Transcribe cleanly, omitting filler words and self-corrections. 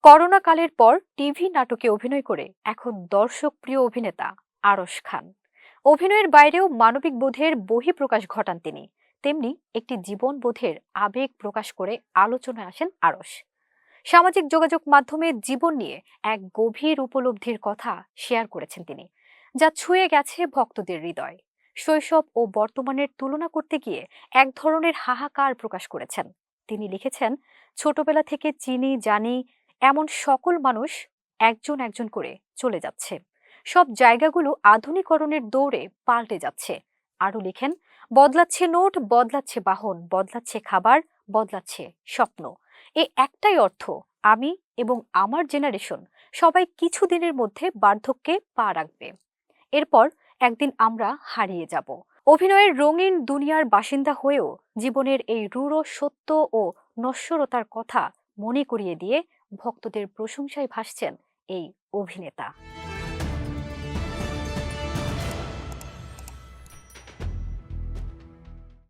Corona কালের পর TV নাটকে অভিনয় করে এখন দর্শক প্রিয় অভিনেতা আরশ খান। অভিনয়ের বাইরেও মানবিক বোধের বহিঃপ্রকাশ ঘটান তিনি। তেমনি একটি জীবন বোধের আবেগ প্রকাশ করে আলোচনায় আসেন আরশ। সামাজিক যোগাযোগ মাধ্যমে জীবন নিয়ে এক গভীর উপলব্ধির কথা শেয়ার করেছেন তিনি, যা ছুঁয়ে গেছে ভক্তদের হৃদয়। শৈশব ও বর্তমানের তুলনা করতে গিয়ে এক ধরনের হাহাকার প্রকাশ করেছেন। তিনি লিখেছেন, ছোটবেলা থেকে চিনি জানি এমন সকল মানুষ একজন একজন করে চলে যাচ্ছে। সব জায়গাগুলো আধুনিকরণের দৌড়ে পাল্টে যাচ্ছে। আরও লিখেন, বদলাচ্ছে নোট, বদলাচ্ছে বাহন, বদলাচ্ছে খাবার, বদলাচ্ছে স্বপ্ন। এ একটাই অর্থ, আমি এবং আমার জেনারেশন সবাই কিছুদিনের মধ্যে বার্ধক্যে পা রাখবে। এরপর একদিন আমরা হারিয়ে যাব। অভিনয়ের রঙিন দুনিয়ার বাসিন্দা হয়েও জীবনের এই রূঢ় সত্য ও নশ্বরতার কথা মনে করিয়ে দিয়ে ভক্তদের প্রশংসায় ভাসছেন এই অভিনেতা।